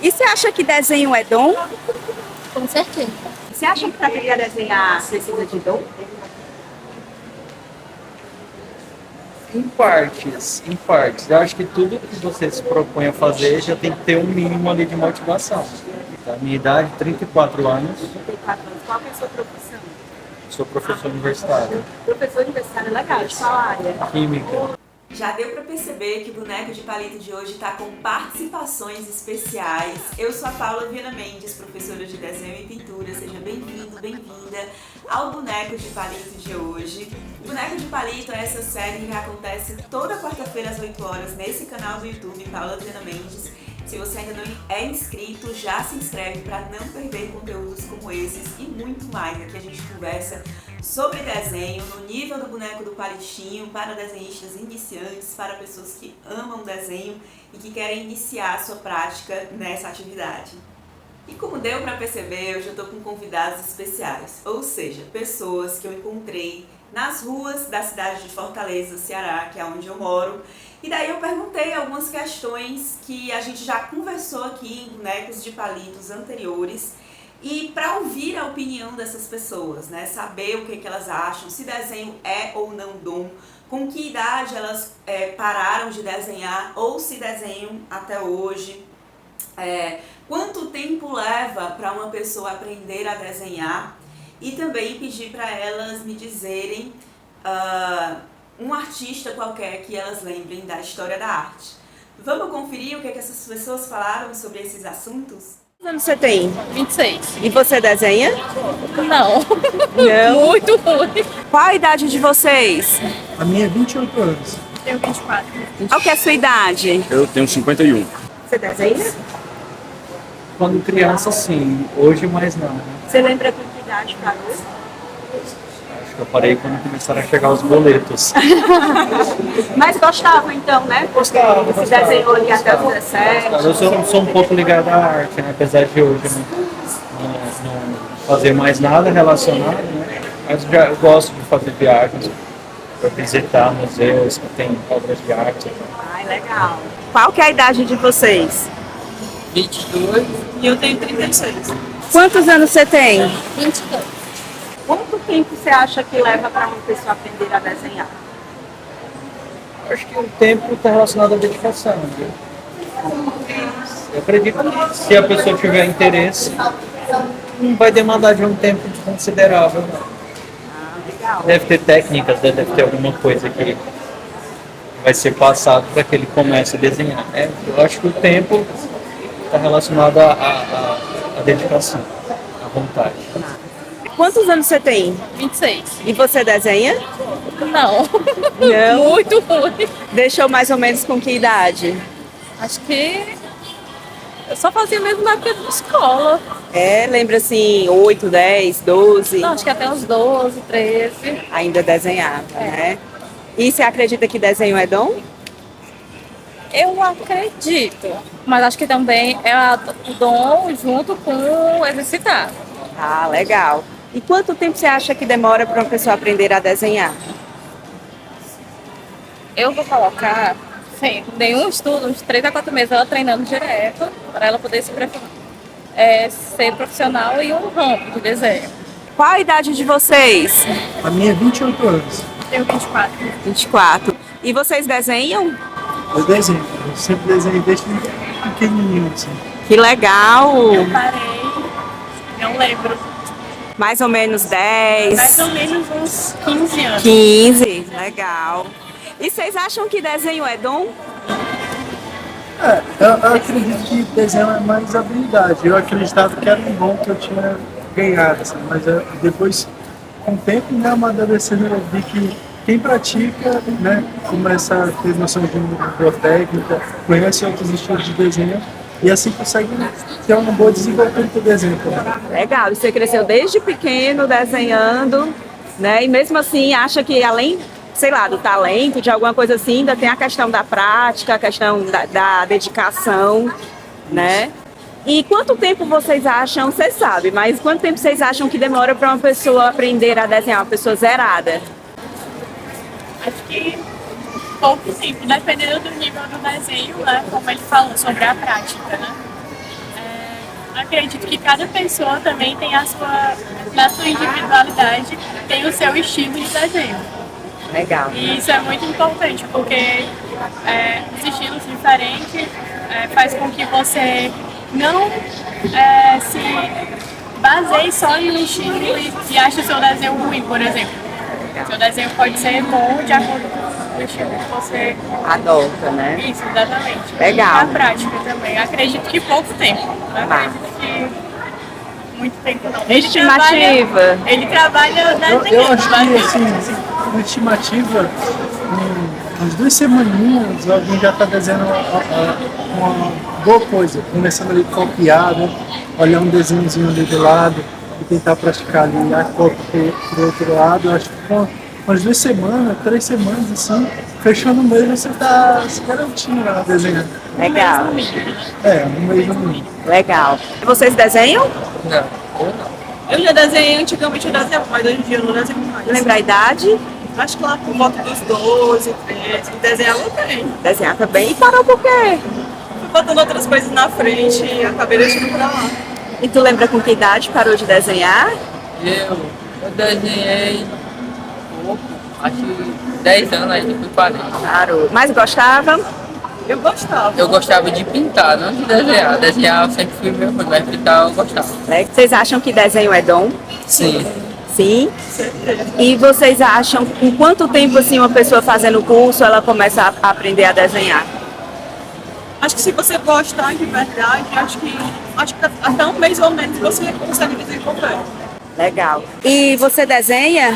E você acha que desenho é dom? Com certeza. Você acha que para aprender a desenhar precisa de dom? Em partes, em partes. Eu acho que tudo que você se propõe a fazer já tem que ter um mínimo ali de motivação. A minha idade, 34 anos, 34 anos. Qual que é a sua profissão? sou professor universitário, Professor universitário, legal, de qual área? química. Já deu para perceber que o Boneco de Palito de hoje está com participações especiais. Eu sou a Paula Viana Mendes, professora de desenho e pintura. Seja bem-vindo, bem-vinda ao Boneco de Palito de hoje. O Boneco de Palito é essa série que acontece toda quarta-feira às 8 horas nesse canal do YouTube, Paula Viana Mendes. Se você ainda não é inscrito, já se inscreve para não perder conteúdos como esses e muito mais. Aqui a gente conversa sobre desenho no nível do boneco do palitinho, para desenhistas iniciantes, para pessoas que amam desenho e que querem iniciar a sua prática nessa atividade. E como deu para perceber, hoje eu estou com convidados especiais, ou seja, pessoas que eu encontrei nas ruas da cidade de Fortaleza, Ceará, que é onde eu moro. E daí eu perguntei algumas questões que a gente já conversou aqui em Bonecos de Palitos anteriores, e para ouvir a opinião dessas pessoas, né? Saber o que elas acham, se desenho é ou não dom, com que idade elas pararam de desenhar ou se desenham até hoje, quanto tempo leva para uma pessoa aprender a desenhar, e também pedir para elas me dizerem um artista qualquer que elas lembrem da história da arte. Vamos conferir o que essas pessoas falaram sobre esses assuntos? Quantos anos você tem? 26. E você desenha? Não. Não. Muito ruim. Qual a idade de vocês? A minha é 28 anos. Tenho 24. Qual que é a sua idade? Eu tenho 51. Você desenha? Quando criança, sim. Hoje, mais não. Você lembra com que idade parou? Acho que eu parei quando começaram a chegar os boletos. Mas gostava então, né? Gostava. Você desenhou ali até os 17. Eu sou um pouco ligado à arte, né? Apesar de hoje não fazer mais nada relacionado, né? Mas eu gosto de fazer viagens para visitar museus que tem obras de arte. Ai, legal. Qual que é a idade de vocês? 22. E eu tenho 36. Quantos anos você tem? 22. Quanto tempo você acha que leva para uma pessoa aprender a desenhar? Acho que o tempo está relacionado à dedicação, viu? Eu acredito que se a pessoa tiver interesse, não vai demandar de um tempo considerável, não. Legal. Deve ter técnicas, deve ter alguma coisa que vai ser passado para que ele comece a desenhar. Eu acho que o tempo está relacionado à dedicação, à vontade. Quantos anos você tem? 26. E você desenha? Não. Não. Muito ruim. Deixou mais ou menos com que idade? Acho que eu só fazia mesmo na época da escola. Lembra assim, 8, 10, 12? Não, acho que até uns 12, 13. Ainda desenhava, né? E você acredita que desenho é dom? Eu acredito. Mas acho que também é o dom junto com o exercitar. Ah, legal. E quanto tempo você acha que demora para uma pessoa aprender a desenhar? Eu vou colocar, sem nenhum estudo, uns 3 a 4 meses ela treinando direto, para ela poder ser profissional em um ramo de desenho. Qual a idade de vocês? A minha é 28 anos. Tenho 24. 24. E vocês desenham? Eu desenho. Eu sempre desenhei desde pequenininho, assim. Que legal! Eu parei, não lembro, Mais ou menos 10, mais ou menos uns 15 anos. 15, legal. E vocês acham que desenho é dom? Eu acredito que desenho é mais habilidade. Eu acreditava que era um dom que eu tinha ganhado, assim, mas depois, com o tempo, né, amadurecendo, eu vi que quem pratica, né, começa a ter noção de uma boa técnica, conhece outros estilos de desenho e assim consegue ter uma boa desenvolvimento do desenho também. Legal, e você cresceu desde pequeno desenhando, né? E mesmo assim acha que além, sei lá, do talento, de alguma coisa assim, ainda tem a questão da prática, a questão da dedicação, né? E quanto tempo vocês acham, você sabe, mas quanto tempo vocês acham que demora para uma pessoa aprender a desenhar, uma pessoa zerada? Acho que pouco tempo, dependendo do nível do desenho, né? Como ele falou sobre a prática, né? acredito que cada pessoa também tem na sua individualidade, tem o seu estilo de desenho. Legal. E isso é muito importante, porque os estilos diferentes faz com que você não se baseie só em um estilo e ache o seu desenho ruim, por exemplo. Seu desenho pode ser bom de acordo com o estilo que você Adota, né? Isso, exatamente. Legal. Na prática também. Acredito que pouco tempo. Não acredito que muito tempo não. Estimativa. Ele trabalha Eu acho que, assim, uma estimativa, umas 2 semaninhas, alguém já está desenhando uma boa coisa, começando ali a copiar, né? Olhar um desenhozinho ali do lado e tentar praticar ali a cópia pro outro lado. Eu acho que com umas 2 semanas, 3 semanas, assim, fechando o mês, você está se garantindo lá desenhando. Legal. No mês no mínimo. Legal. E vocês desenham? Eu já desenhei, antigamente eu desenhava, mas hoje em dia eu não desenho mais. Lembra a idade? Acho que lá por volta dos 12, 13, desenhava bem. Desenhava bem e parou por quê? Fui botando outras coisas na frente e acabei deixando pra lá. E tu lembra com que idade parou de desenhar? Eu desenhei pouco, acho que 10 anos aí depois parei. Parou. Mas gostava? Eu gostava. Eu gostava de pintar, não de desenhar. Desenhar eu sempre fui meu ruim, mas pintar eu gostava. Vocês acham que desenho é dom? Sim. Sim. E vocês acham em quanto tempo assim uma pessoa fazendo o curso ela começa a aprender a desenhar? Acho que se você gostar de verdade, acho que até um mês ou menos você consegue desenvolver. Legal. E você desenha?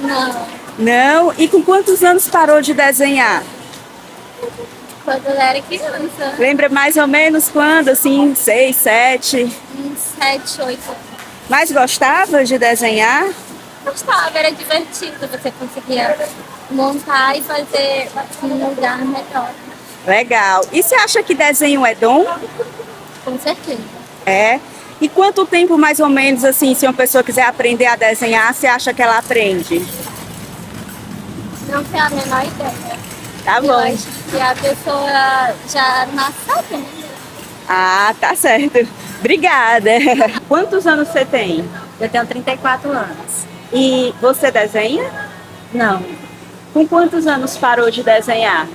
Não, Não? E com quantos anos parou de desenhar? quando eu era criança, Lembra mais ou menos quando? Assim, 6, 7? uns 7, 8 anos. Mas gostava de desenhar? Gostava, era divertido, você conseguia montar e fazer um lugar melhor, Legal. E você acha que desenho é dom? com certeza. É. E quanto tempo mais ou menos assim, se uma pessoa quiser aprender a desenhar, você acha que ela aprende? Não tenho a menor ideia. Tá Eu bom. acho que a pessoa já nasce sabendo. Ah, tá certo. Obrigada. Quantos anos você tem? Eu tenho 34 anos. E você desenha? Não, Com quantos anos parou de desenhar?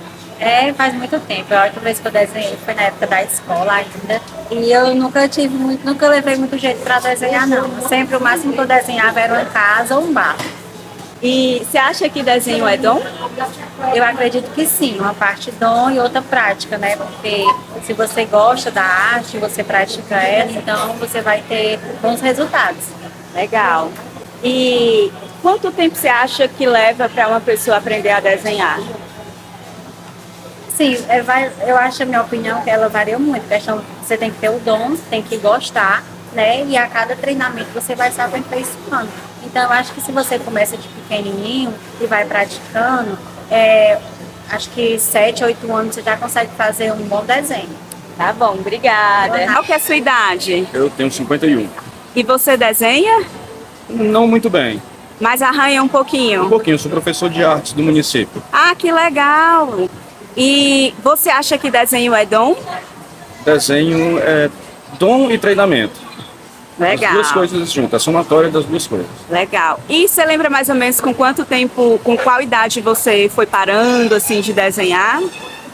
faz muito tempo. A última vez que eu desenhei foi na época da escola ainda. E eu nunca levei muito jeito para desenhar, não. Sempre o máximo que eu desenhava era uma casa ou um bar. E você acha que desenho é dom? Eu acredito que sim, uma parte dom e outra prática, né? Porque se você gosta da arte, você pratica ela, então você vai ter bons resultados. Legal. E quanto tempo você acha que leva para uma pessoa aprender a desenhar? Sim, eu acho, a minha opinião, que ela varia muito. Você tem que ter o dom, tem que gostar, né? E a cada treinamento você vai se aperfeiçoando. Então, eu acho que se você começa de pequenininho e vai praticando, acho que 7, 8 anos você já consegue fazer um bom desenho. Tá bom, obrigada. Qual que é a sua idade? Eu tenho 51. E você desenha? Não muito bem. Mas arranha um Um pouquinho. pouquinho, sou professor de artes do município. Ah, que legal. E você acha que desenho é dom? Desenho é dom e treinamento. Legal. As duas coisas juntas, a somatória das duas coisas. Legal. E você lembra mais ou menos com quanto tempo, com qual idade você foi parando assim de desenhar?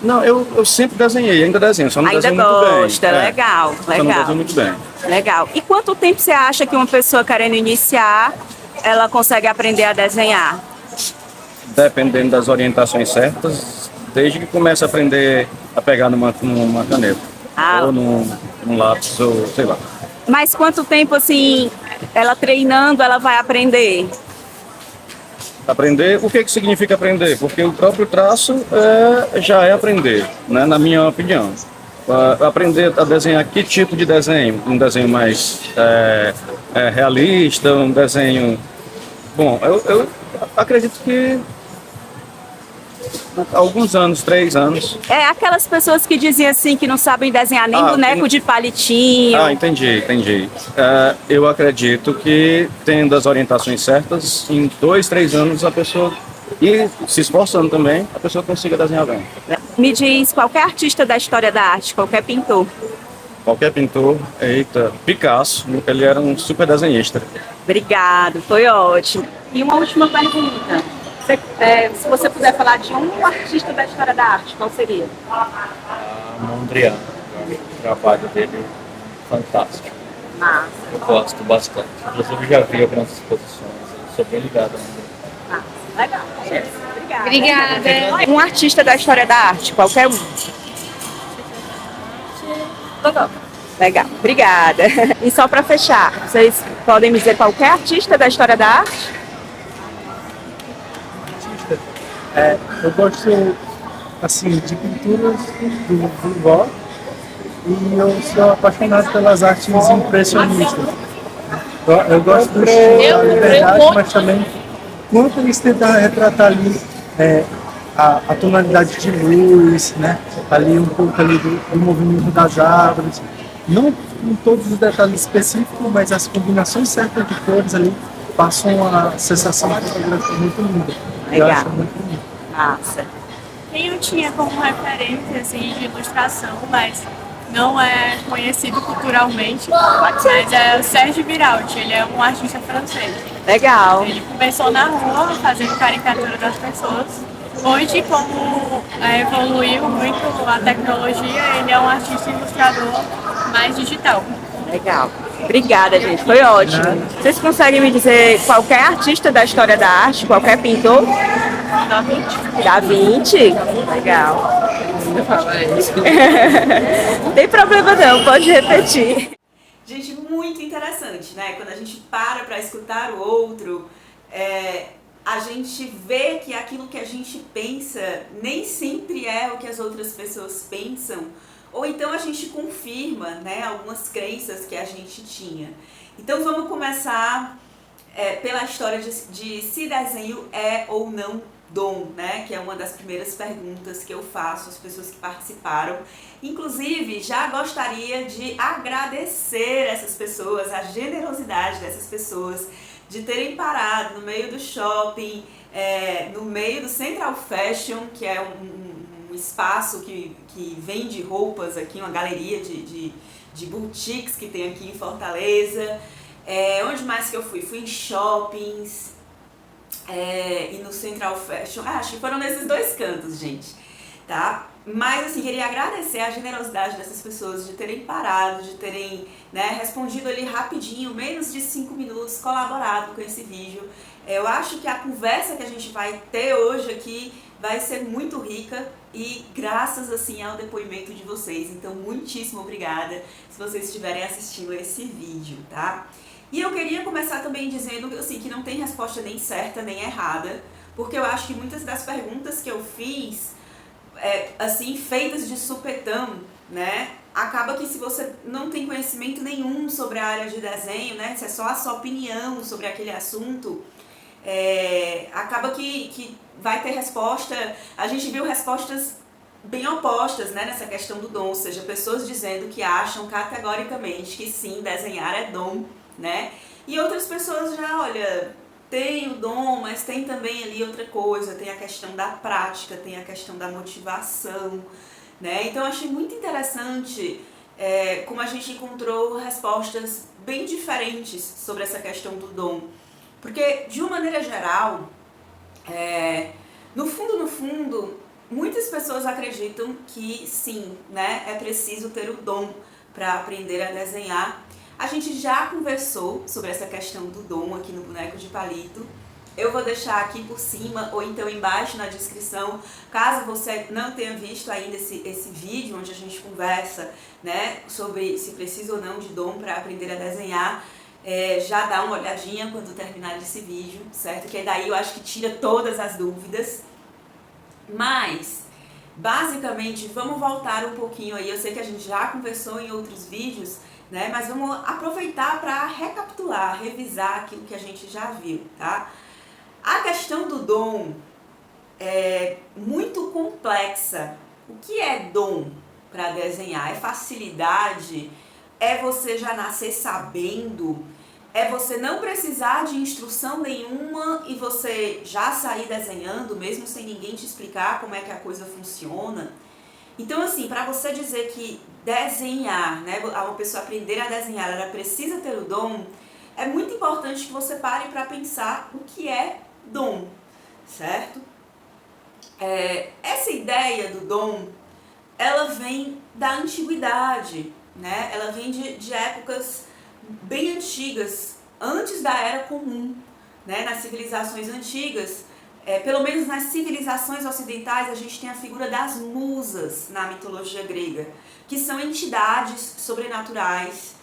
Não, eu sempre desenhei, ainda desenho, só não Ainda desenho muito bem. gosta, legal, Só não legal. desenho muito bem. Legal. E quanto tempo você acha que uma pessoa querendo iniciar, ela consegue aprender a desenhar? Dependendo das orientações certas, desde que começa a aprender a pegar numa caneta. Ah. Ou num lápis, ou sei lá. Mas quanto tempo assim, ela treinando, ela vai aprender? Aprender, o que significa aprender? Porque o próprio traço já é aprender, né? Na minha opinião. Aprender a desenhar que tipo de desenho? Um desenho mais realista, um desenho... Bom, eu acredito que há alguns anos, 3 anos. É aquelas pessoas que diziam assim que não sabem desenhar nem boneco de palitinho. Ah, entendi. Eu acredito que, tendo as orientações certas, em 2, 3 anos a pessoa, e se esforçando também, a pessoa consiga desenhar bem. Me diz qualquer artista da história da arte, qualquer pintor. qualquer pintor, eita, Picasso, ele era um super desenhista. Obrigado, foi ótimo. E uma última pergunta. Se você puder falar de um artista da história da arte, qual seria? Mondrian, o trabalho dele fantástico. Massa. Eu gosto bastante. Inclusive já vi algumas exposições, eu sou bem ligado a Mondrian. Legal. Obrigada. Obrigada. Um artista da história da arte, qualquer um. Legal, obrigada. E só para fechar, vocês podem me dizer qualquer artista da história da arte? Eu gosto assim de pinturas do Van Gogh e eu sou apaixonado pelas artes impressionistas. Eu gosto do estilo da liberdade, mas também quanto eles tentam retratar ali a tonalidade de luz, né? Ali um pouco ali do movimento das árvores, não com todos os detalhes específicos, mas as combinações certas de cores ali passam uma sensação de fotografia muito linda. Legal. Eu acho muito lindo. Massa. Quem eu tinha como referência assim, de ilustração, mas não é conhecido culturalmente, mas é o Serge Biraldi, ele é um artista francês. Legal. Ele começou na rua fazendo caricatura das pessoas. Hoje, como evoluiu muito a tecnologia, ele é um artista ilustrador mais digital. Legal. Obrigada, gente. Foi ótimo. Vocês conseguem me dizer qualquer artista da história da arte, qualquer pintor? Da Vinci. Da Vinci? Legal. Não tem problema não, pode repetir. Gente, muito interessante, né? Quando a gente para escutar o outro, a gente vê que aquilo que a gente pensa nem sempre é o que as outras pessoas pensam, ou então a gente confirma, né, algumas crenças que a gente tinha. Então vamos começar pela história de se desenho é ou não dom, né? Que é uma das primeiras perguntas que eu faço às pessoas que participaram. Inclusive, já gostaria de agradecer essas pessoas, a generosidade dessas pessoas, de terem parado no meio do shopping, no meio do Central Fashion, que é um espaço que vende roupas aqui, uma galeria de boutiques que tem aqui em Fortaleza. Onde mais que eu fui? Fui em shoppings e no Central Fashion. Acho que foram nesses dois cantos, gente, tá? Mas assim, queria agradecer a generosidade dessas pessoas de terem parado, de terem, né, respondido ali rapidinho, menos de 5 minutos, colaborado com esse vídeo. Eu acho que a conversa que a gente vai ter hoje aqui vai ser muito rica e graças assim ao depoimento de vocês. Então, muitíssimo obrigada se vocês estiverem assistindo esse vídeo, tá? E eu queria começar também dizendo assim, que não tem resposta nem certa nem errada, porque eu acho que muitas das perguntas que eu fiz, assim, feitas de supetão, né? Acaba que se você não tem conhecimento nenhum sobre a área de desenho, né? Se é só a sua opinião sobre aquele assunto, acaba que vai ter resposta. A gente viu respostas bem opostas, né, nessa questão do dom, ou seja, pessoas dizendo que acham categoricamente que sim, desenhar é dom, né? E outras pessoas já, olha, tem o dom, mas tem também ali outra coisa, tem a questão da prática, tem a questão da motivação, né? Então eu achei muito interessante como a gente encontrou respostas bem diferentes sobre essa questão do dom. Porque, de uma maneira geral, no fundo, muitas pessoas acreditam que sim, né, é preciso ter o dom para aprender a desenhar. A gente já conversou sobre essa questão do dom aqui no Boneco de Palito. Eu vou deixar aqui por cima ou então embaixo na descrição, caso você não tenha visto ainda esse vídeo onde a gente conversa, né, sobre se precisa ou não de dom para aprender a desenhar. Já dá uma olhadinha quando terminar esse vídeo, certo? Que daí eu acho que tira todas as dúvidas. Mas, basicamente, vamos voltar um pouquinho aí. Eu sei que a gente já conversou em outros vídeos, né? Mas vamos aproveitar para recapitular, revisar aquilo que a gente já viu, tá? A questão do dom é muito complexa. O que é dom para desenhar? É facilidade? É você já nascer sabendo? É você não precisar de instrução nenhuma e você já sair desenhando, mesmo sem ninguém te explicar como é que a coisa funciona? Então, assim, para você dizer que desenhar, né, uma pessoa aprender a desenhar, ela precisa ter o dom, é muito importante que você pare para pensar o que é dom, certo? Essa ideia do dom, ela vem da antiguidade, né? Ela vem de épocas bem antigas, antes da Era Comum, né? Nas civilizações antigas, pelo menos nas civilizações ocidentais, a gente tem a figura das musas na mitologia grega, que são entidades sobrenaturais,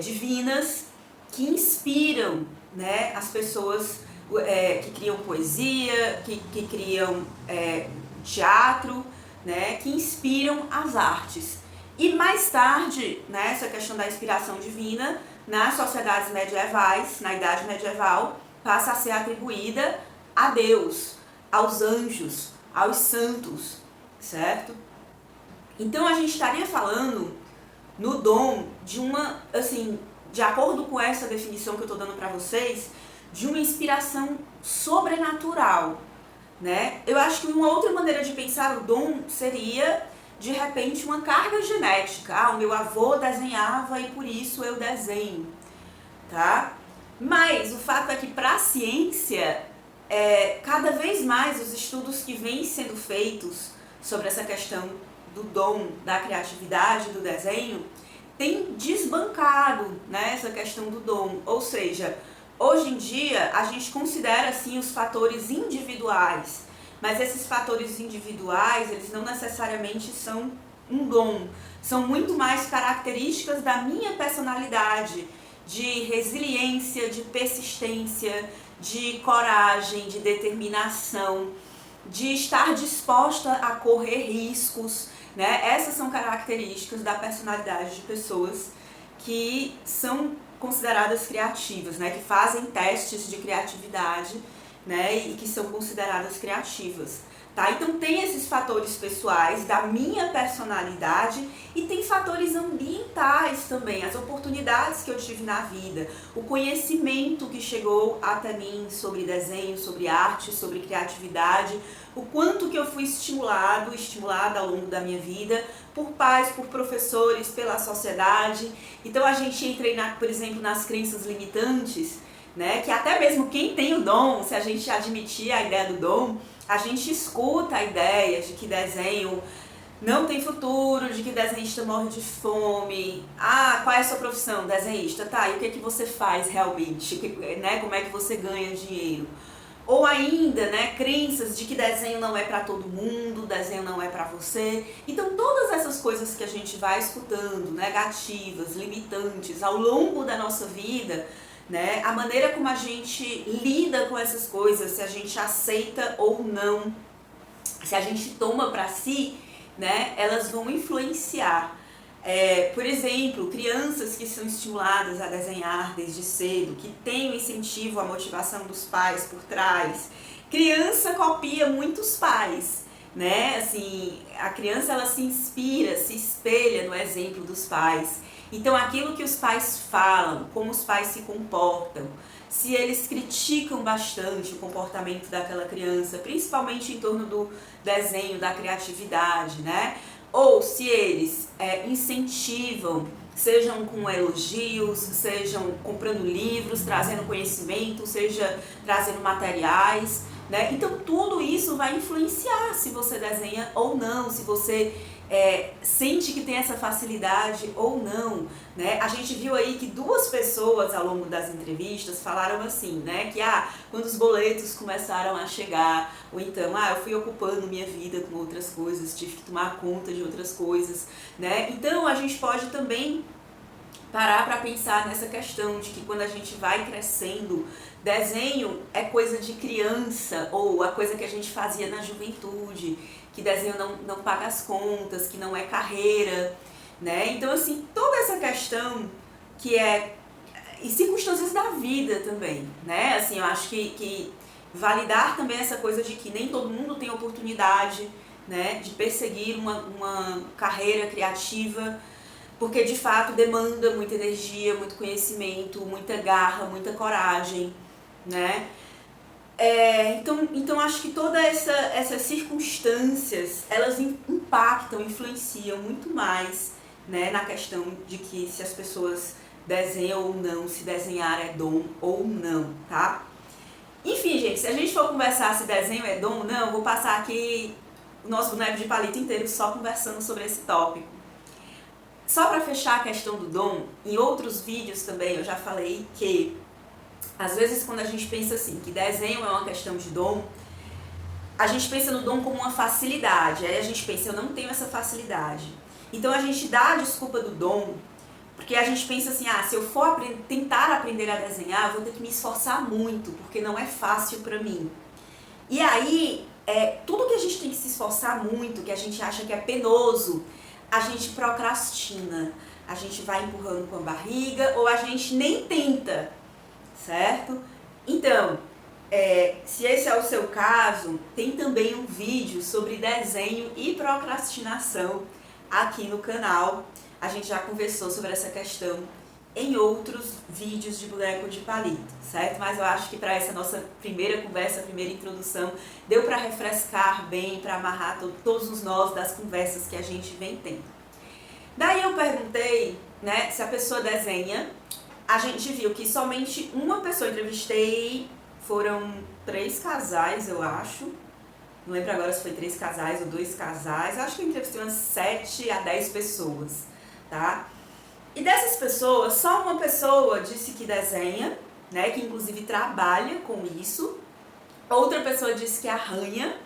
divinas, que inspiram, né, as pessoas que criam poesia, que criam teatro, né, que inspiram as artes. E mais tarde, né, essa questão da inspiração divina, nas sociedades medievais, na Idade Medieval, passa a ser atribuída a Deus, aos anjos, aos santos, certo? Então a gente estaria falando no dom de uma, assim, de acordo com essa definição que eu estou dando para vocês, de uma inspiração sobrenatural, né? Eu acho que uma outra maneira de pensar o dom seria, de repente, uma carga genética. O meu avô desenhava e por isso eu desenho, tá? Mas o fato é que para a ciência, cada vez mais os estudos que vêm sendo feitos sobre essa questão do dom, da criatividade, do desenho, tem desbancado, né, essa questão do dom. Ou seja, hoje em dia a gente considera assim os fatores individuais, mas esses fatores individuais, eles não necessariamente são um dom, são muito mais características da minha personalidade, de resiliência, de persistência, de coragem, de determinação, de estar disposta a correr riscos, né? Essas são características da personalidade de pessoas que são consideradas criativas, né? Que fazem testes de criatividade, né? E que são consideradas criativas. Tá? Então tem esses fatores pessoais da minha personalidade e tem fatores ambientais também, as oportunidades que eu tive na vida, o conhecimento que chegou até mim sobre desenho, sobre arte, sobre criatividade, o quanto que eu fui estimulada ao longo da minha vida por pais, por professores, pela sociedade. Então a gente entra, por exemplo, nas crenças limitantes, né? Que até mesmo quem tem o dom, se a gente admitir a ideia do dom, a gente escuta a ideia de que desenho não tem futuro, de que desenhista morre de fome. Qual é a sua profissão? Desenhista. Tá, e o que é que você faz realmente? Né? Como é que você ganha dinheiro? Ou ainda, né, crenças de que desenho não é para todo mundo, desenho não é para você. Então todas essas coisas que a gente vai escutando, negativas, limitantes, ao longo da nossa vida, né, a maneira como a gente lida com essas coisas, se a gente aceita ou não, se a gente toma para si, né, elas vão influenciar. Por exemplo, crianças que são estimuladas a desenhar desde cedo, que têm o incentivo, a motivação dos pais por trás. Criança copia muitos pais, né? Assim, a criança ela se inspira, se espelha no exemplo dos pais. Então aquilo que os pais falam, como os pais se comportam, se eles criticam bastante o comportamento daquela criança, principalmente em torno do desenho, da criatividade, né? Ou se eles incentivam, sejam com elogios, sejam comprando livros, trazendo conhecimento, seja trazendo materiais, né? Então tudo isso vai influenciar se você desenha ou não, se você sente que tem essa facilidade ou não, né? A gente viu aí que 2 pessoas ao longo das entrevistas falaram assim, né? Que quando os boletos começaram a chegar, ou então, eu fui ocupando minha vida com outras coisas, tive que tomar conta de outras coisas, né? Então a gente pode também parar para pensar nessa questão de que quando a gente vai crescendo, desenho é coisa de criança, ou a coisa que a gente fazia na juventude, que desenho não paga as contas, que não é carreira, né? Então, assim, toda essa questão que e circunstâncias da vida também, né? Assim, eu acho que validar também essa coisa de que nem todo mundo tem oportunidade, né, de perseguir uma carreira criativa, porque de fato demanda muita energia, muito conhecimento, muita garra, muita coragem, né? Então acho que todas essas circunstâncias, elas impactam, influenciam muito mais, né, na questão de que se as pessoas desenham ou não, se desenhar é dom ou não, tá? Enfim, gente, se a gente for conversar se desenho é dom ou não, eu vou passar aqui o nosso boneco de palito inteiro só conversando sobre esse tópico. Só para fechar a questão do dom, em outros vídeos também eu já falei que às vezes quando a gente pensa assim, que desenho é uma questão de dom, a gente pensa no dom como uma facilidade, aí a gente pensa, eu não tenho essa facilidade. Então a gente dá a desculpa do dom, porque a gente pensa assim, se eu for tentar aprender a desenhar, eu vou ter que me esforçar muito, porque não é fácil para mim. E aí, tudo que a gente tem que se esforçar muito, que a gente acha que é penoso, a gente procrastina, a gente vai empurrando com a barriga, ou a gente nem tenta, certo? Então, se esse é o seu caso, tem também um vídeo sobre desenho e procrastinação aqui no canal. A gente já conversou sobre essa questão em outros vídeos de boneco de palito, certo? Mas eu acho que para essa nossa primeira conversa, primeira introdução, deu para refrescar bem, para amarrar todos os nós das conversas que a gente vem tendo. Daí eu perguntei, né, se a pessoa desenha. A gente viu que somente uma pessoa, entrevistei, foram 3 casais, eu acho. Não lembro agora se foi 3 casais ou 2 casais. Eu acho que eu entrevistei umas 7 a 10 pessoas, tá? E dessas pessoas, só uma pessoa disse que desenha, né, que inclusive trabalha com isso. Outra pessoa disse que arranha,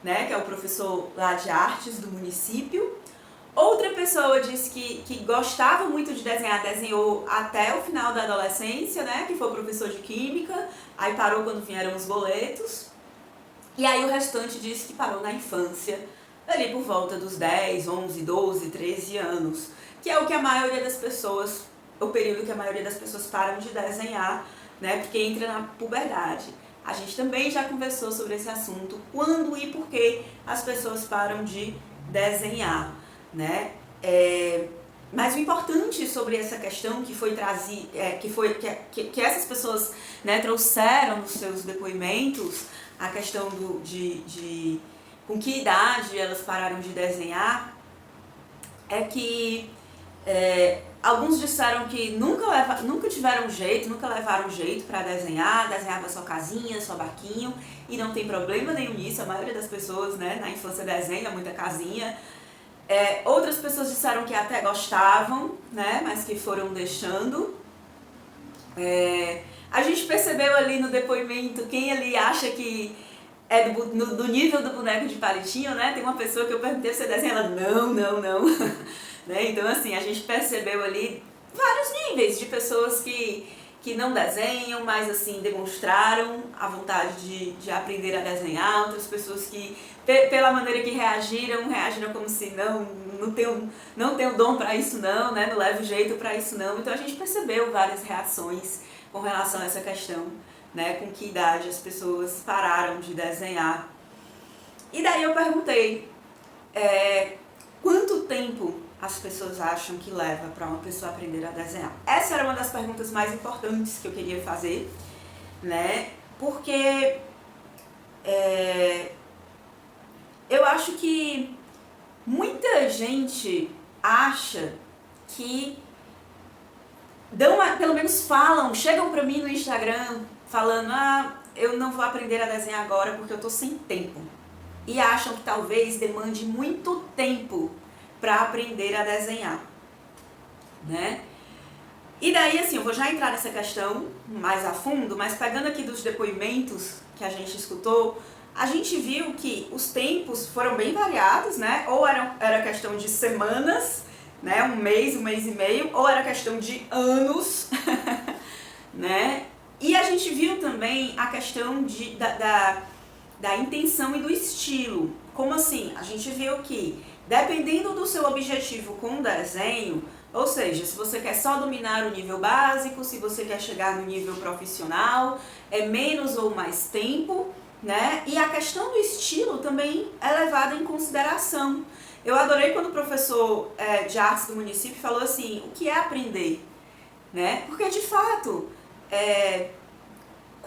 né, que é o professor lá de artes do município. Outra pessoa disse que gostava muito de desenhar, desenhou até o final da adolescência, né, que foi professor de química, aí parou quando vieram os boletos. E aí o restante disse que parou na infância, ali por volta dos 10, 11, 12, 13 anos, que é o que a maioria das pessoas, o período que a maioria das pessoas param de desenhar, né, porque entra na puberdade. A gente também já conversou sobre esse assunto, quando e por que as pessoas param de desenhar, né? Mas o importante sobre essa questão que foi trazida, que essas pessoas, né, trouxeram nos seus depoimentos, a questão de com que idade elas pararam de desenhar, é que alguns disseram que nunca tiveram jeito, nunca levaram jeito para desenhar, desenhava sua casinha, seu barquinho, e não tem problema nenhum nisso, a maioria das pessoas, né, na infância desenha muita casinha. Outras pessoas disseram que até gostavam, né, mas que foram deixando. A gente percebeu ali no depoimento quem ali acha que é do nível do boneco de palitinho, né? Tem uma pessoa que eu perguntei se você desenha, ela não. Né? Então assim, a gente percebeu ali vários níveis de pessoas que não desenham, mas assim, demonstraram a vontade de aprender a desenhar, outras pessoas que, pela maneira que reagiram como se não tenho dom para isso não, né? Não levo jeito para isso não. Então a gente percebeu várias reações com relação a essa questão, né? Com que idade as pessoas pararam de desenhar. E daí eu perguntei, quanto tempo as pessoas acham que leva para uma pessoa aprender a desenhar? Essa era uma das perguntas mais importantes que eu queria fazer, né? Porque eu acho que muita gente acha que pelo menos chegam para mim no Instagram falando, eu não vou aprender a desenhar agora porque eu tô sem tempo. E acham que talvez demande muito tempo para aprender a desenhar, né? E daí, assim, eu vou já entrar nessa questão mais a fundo, mas pegando aqui dos depoimentos que a gente escutou, a gente viu que os tempos foram bem variados, né? Ou era questão de semanas, né? Um mês e meio, ou era questão de anos, né? E a gente viu também a questão da intenção e do estilo. Como assim? A gente viu que, dependendo do seu objetivo com o desenho, ou seja, se você quer só dominar o nível básico, se você quer chegar no nível profissional, é menos ou mais tempo, né? E a questão do estilo também é levada em consideração. Eu adorei quando o professor de artes do município falou assim, o que é aprender? Né? Porque, de fato,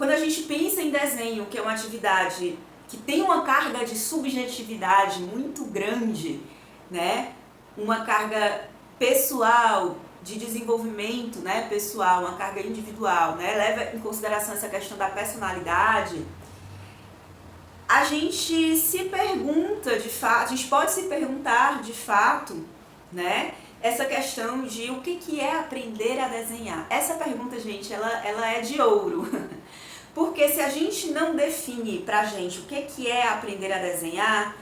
quando a gente pensa em desenho, que é uma atividade que tem uma carga de subjetividade muito grande, né? Uma carga pessoal, de desenvolvimento, né, pessoal, uma carga individual, né, leva em consideração essa questão da personalidade, a gente se pergunta de fato, a gente pode se perguntar de fato, né, essa questão de o que é aprender a desenhar. Essa pergunta, gente, ela é de ouro. Porque se a gente não define pra gente o que é aprender a desenhar,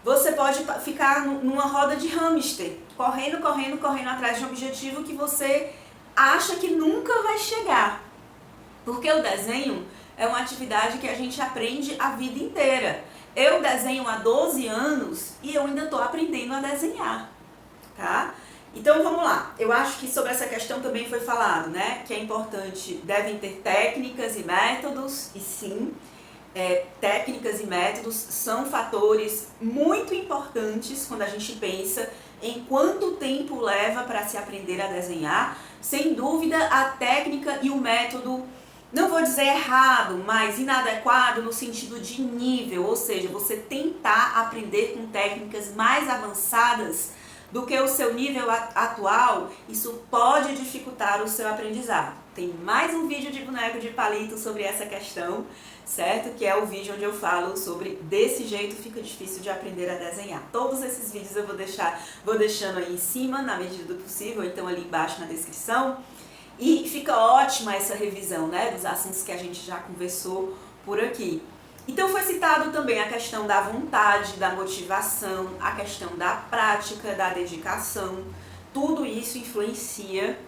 você pode ficar numa roda de hamster, correndo atrás de um objetivo que você acha que nunca vai chegar. Porque o desenho é uma atividade que a gente aprende a vida inteira. Eu desenho há 12 anos e eu ainda estou aprendendo a desenhar, tá? Então vamos lá, eu acho que sobre essa questão também foi falado, né? Que é importante, devem ter técnicas e métodos, e sim, técnicas e métodos são fatores muito importantes quando a gente pensa em quanto tempo leva para se aprender a desenhar. Sem dúvida, a técnica e o método, não vou dizer errado, mas inadequado no sentido de nível, ou seja, você tentar aprender com técnicas mais avançadas do que o seu nível atual, isso pode dificultar o seu aprendizado. Tem mais um vídeo de boneco de palito sobre essa questão, certo? Que é o vídeo onde eu falo sobre desse jeito fica difícil de aprender a desenhar. Todos esses vídeos eu vou deixando aí em cima, na medida do possível, então ali embaixo na descrição. E fica ótima essa revisão, né, dos assuntos que a gente já conversou por aqui. Então foi citado também a questão da vontade, da motivação, a questão da prática, da dedicação. Tudo isso influencia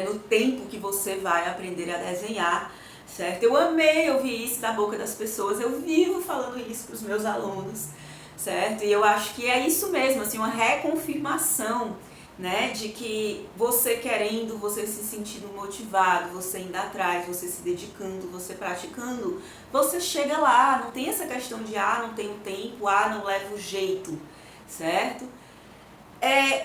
no tempo que você vai aprender a desenhar, certo? Eu amei ouvir isso da boca das pessoas, eu vivo falando isso para os meus alunos, certo? E eu acho que é isso mesmo, assim, uma reconfirmação, né, de que você querendo, você se sentindo motivado, você indo atrás, você se dedicando, você praticando, você chega lá, não tem essa questão de não tenho tempo, não levo jeito, certo?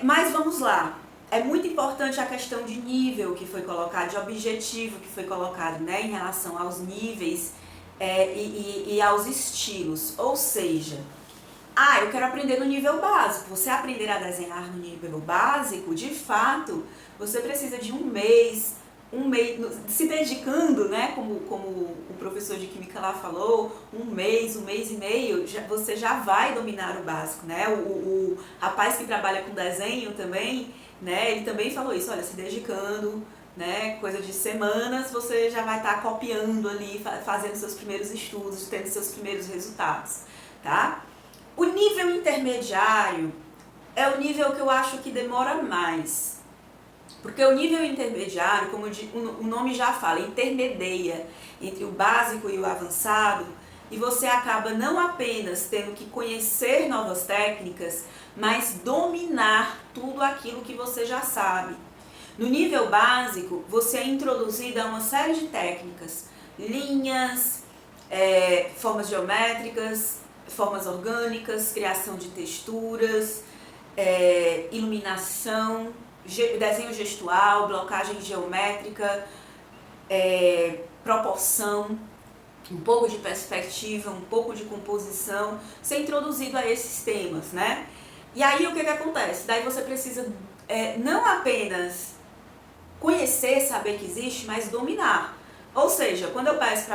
Mas vamos lá, é muito importante a questão de nível que foi colocado, de objetivo que foi colocado, né, em relação aos níveis e aos estilos, ou seja, eu quero aprender no nível básico. Você aprender a desenhar no nível básico, de fato, você precisa de um mês se dedicando, né? Como o professor de química lá falou, um mês e meio, você já vai dominar o básico, né? O rapaz que trabalha com desenho também, né? Ele também falou isso, olha, se dedicando, né? Coisa de semanas, você já vai estar copiando ali, fazendo seus primeiros estudos, tendo seus primeiros resultados, tá? O nível intermediário é o nível que eu acho que demora mais. Porque o nível intermediário, como o nome já fala, intermedia entre o básico e o avançado, e você acaba não apenas tendo que conhecer novas técnicas, mas dominar tudo aquilo que você já sabe. No nível básico, você é introduzido a uma série de técnicas, linhas, formas geométricas, formas orgânicas, criação de texturas, iluminação, desenho gestual, blocagem geométrica, proporção, um pouco de perspectiva, um pouco de composição, ser introduzido a esses temas, né? E aí o que acontece? Daí você precisa não apenas conhecer, saber que existe, mas dominar. Ou seja, quando eu peço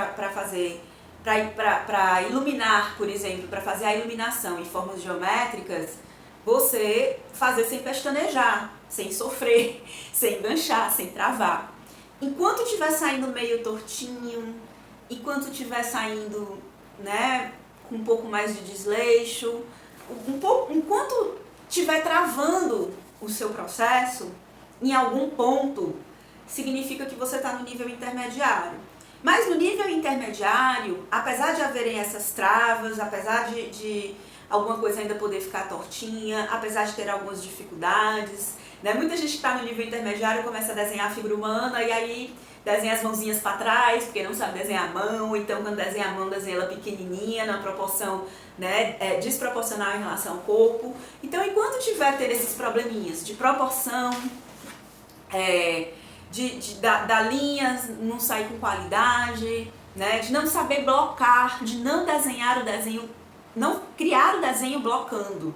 para iluminar, por exemplo, para fazer a iluminação em formas geométricas, você fazer sem pestanejar, sem sofrer, sem enganchar, sem travar. Enquanto estiver saindo meio tortinho, enquanto estiver saindo, né, com um pouco mais de desleixo, enquanto estiver travando o seu processo, em algum ponto, significa que você está no nível intermediário. Mas no nível intermediário, apesar de haverem essas travas, apesar de alguma coisa ainda poder ficar tortinha, apesar de ter algumas dificuldades, né? Muita gente que está no nível intermediário começa a desenhar a figura humana e aí desenha as mãozinhas para trás, porque não sabe desenhar a mão, então quando desenha a mão, desenha ela pequenininha, na proporção, né, desproporcional em relação ao corpo. Então, enquanto tiver ter esses probleminhas de proporção, da linha não sair com qualidade, né? De não saber blocar, de não desenhar o desenho, não criar o desenho blocando.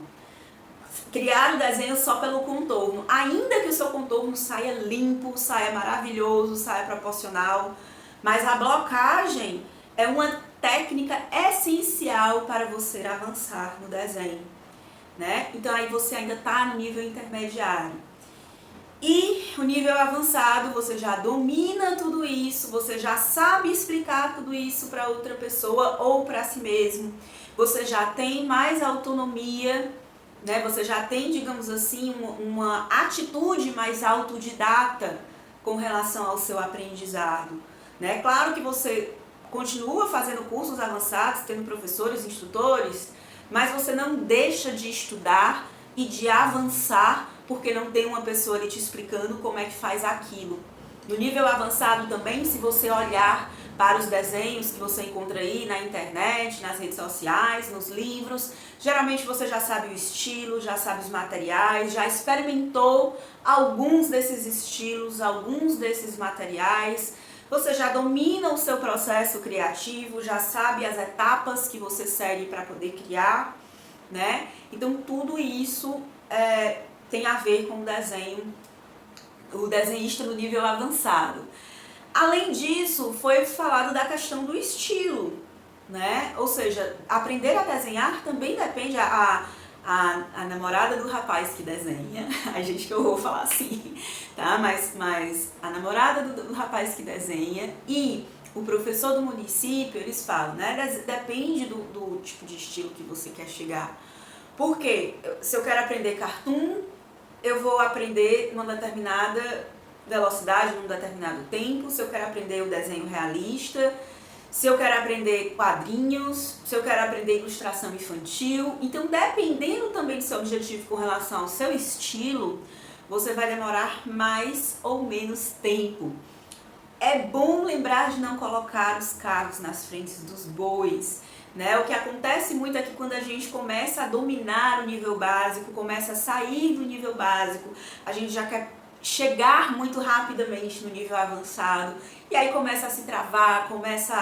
Criar o desenho só pelo contorno, ainda que o seu contorno saia limpo, saia maravilhoso, saia proporcional, mas a blocagem é uma técnica essencial para você avançar no desenho, né? Então aí você ainda está no nível intermediário. E o nível avançado, você já domina tudo isso, você já sabe explicar tudo isso para outra pessoa ou para si mesmo, você já tem mais autonomia, né? Você já tem, digamos assim, uma atitude mais autodidata com relação ao seu aprendizado, né? Claro que você continua fazendo cursos avançados, tendo professores, instrutores, mas você não deixa de estudar e de avançar porque não tem uma pessoa ali te explicando como é que faz aquilo. No nível avançado também, se você olhar para os desenhos que você encontra aí na internet, nas redes sociais, nos livros, geralmente você já sabe o estilo, já sabe os materiais, já experimentou alguns desses estilos, alguns desses materiais, você já domina o seu processo criativo, já sabe as etapas que você segue para poder criar, né? Então tudo isso tem a ver com o desenhista no nível avançado. Além disso, foi falado da questão do estilo, né? Ou seja, aprender a desenhar também depende a namorada do rapaz que desenha, a gente que eu vou falar assim, tá? Mas a namorada do rapaz que desenha e o professor do município, eles falam, né? Depende do tipo de estilo que você quer chegar. Porque se eu quero aprender cartoon, eu vou aprender numa determinada velocidade, num determinado tempo. Se eu quero aprender o desenho realista, se eu quero aprender quadrinhos, se eu quero aprender ilustração infantil. Então, dependendo também do seu objetivo com relação ao seu estilo, você vai demorar mais ou menos tempo. É bom lembrar de não colocar os carros nas frentes dos bois, né? O que acontece muito é que quando a gente começa a dominar o nível básico, começa a sair do nível básico, a gente já quer chegar muito rapidamente no nível avançado, e aí começa a se travar, começa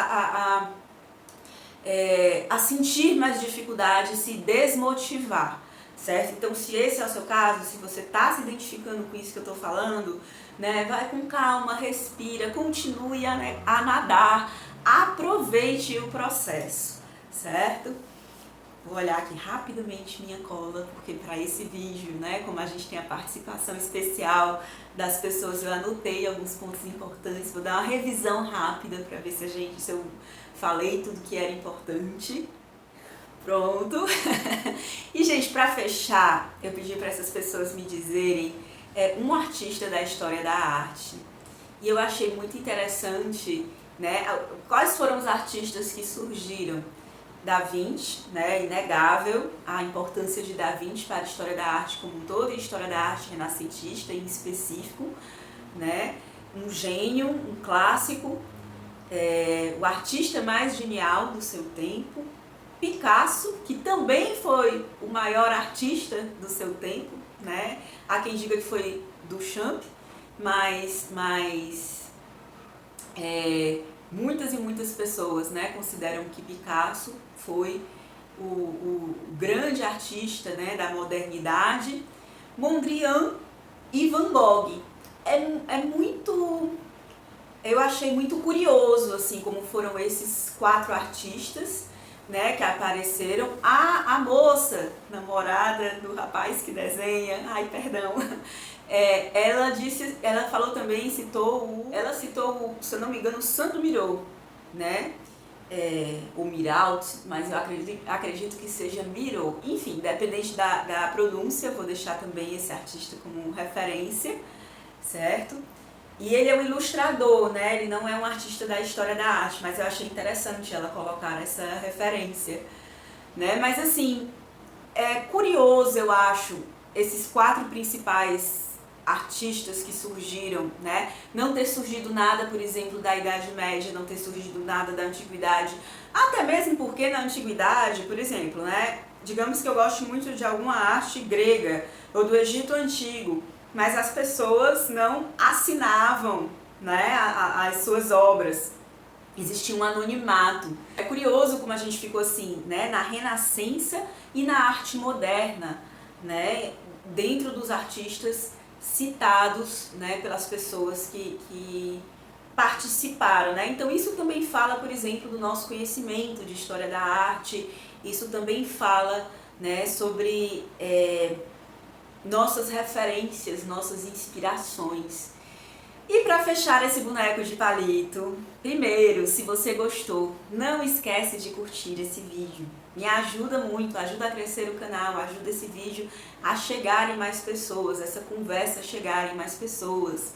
a sentir mais dificuldade, se desmotivar, certo? Então, se esse é o seu caso, se você está se identificando com isso que eu estou falando, né, vai com calma, respira, continue a nadar, aproveite o processo, certo? Vou olhar aqui rapidamente minha cola, porque para esse vídeo, né, como a gente tem a participação especial das pessoas, eu anotei alguns pontos importantes, vou dar uma revisão rápida para ver se eu falei tudo que era importante. Pronto. E, gente, para fechar, eu pedi para essas pessoas me dizerem um artista da história da arte. E eu achei muito interessante, né, quais foram os artistas que surgiram. Da Vinci, né, inegável a importância de Da Vinci para a história da arte como um todo e a história da arte renascentista em específico, né, um gênio, um clássico, o artista mais genial do seu tempo, Picasso, que também foi o maior artista do seu tempo, né, há quem diga que foi Duchamp, mas muitas e muitas pessoas, né, consideram que Picasso foi o grande artista, né, da modernidade. Mondrian e Van Gogh. Eu achei muito curioso assim como foram esses 4 artistas, né, que apareceram. A moça, namorada do rapaz que desenha, ela falou também, ela citou, se eu não me engano, o Sandro Miró, né? O Miraut, mas eu acredito que seja Miró. Enfim, dependente da pronúncia, vou deixar também esse artista como referência, certo? E ele é um ilustrador, né? Ele não é um artista da história da arte, mas eu achei interessante ela colocar essa referência, né? Mas assim, é curioso, eu acho, esses 4 principais artistas que surgiram, né? Não ter surgido nada, por exemplo, da Idade Média, não ter surgido nada da Antiguidade, até mesmo porque na Antiguidade, por exemplo, né? Digamos que eu gosto muito de alguma arte grega ou do Egito Antigo, mas as pessoas não assinavam, né, as suas obras. Existia um anonimato. É curioso como a gente ficou assim, né, na Renascença e na arte moderna, né, dentro dos artistas citados, né, pelas pessoas que participaram, né? Então isso também fala, por exemplo, do nosso conhecimento de história da arte. Isso também fala, né, sobre nossas referências, nossas inspirações. E para fechar esse boneco de palito, primeiro, se você gostou, não esquece de curtir esse vídeo. Me ajuda muito, ajuda a crescer o canal, ajuda esse vídeo a chegar em mais pessoas, essa conversa a chegar em mais pessoas,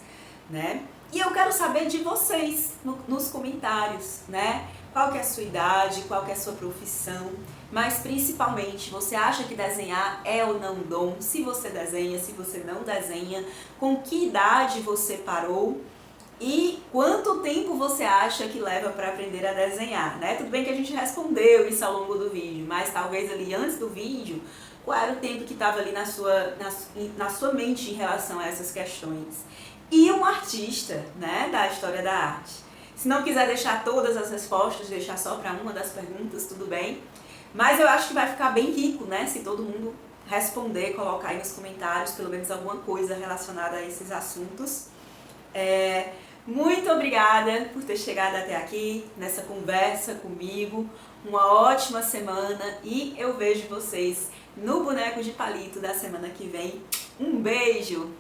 né? E eu quero saber de vocês nos comentários, né? Qual que é a sua idade, qual que é a sua profissão, mas principalmente, você acha que desenhar é ou não dom? Se você desenha, se você não desenha, com que idade você parou e quanto tempo você acha que leva para aprender a desenhar, né? Tudo bem que a gente respondeu isso ao longo do vídeo, mas talvez ali antes do vídeo, qual era o tempo que estava ali na sua mente em relação a essas questões? E um artista, né, da história da arte. Se não quiser deixar todas as respostas, deixar só para uma das perguntas, tudo bem. Mas eu acho que vai ficar bem rico, né, se todo mundo responder, colocar aí nos comentários pelo menos alguma coisa relacionada a esses assuntos. Muito obrigada por ter chegado até aqui nessa conversa comigo. Uma ótima semana e eu vejo vocês no boneco de palito da semana que vem. Um beijo!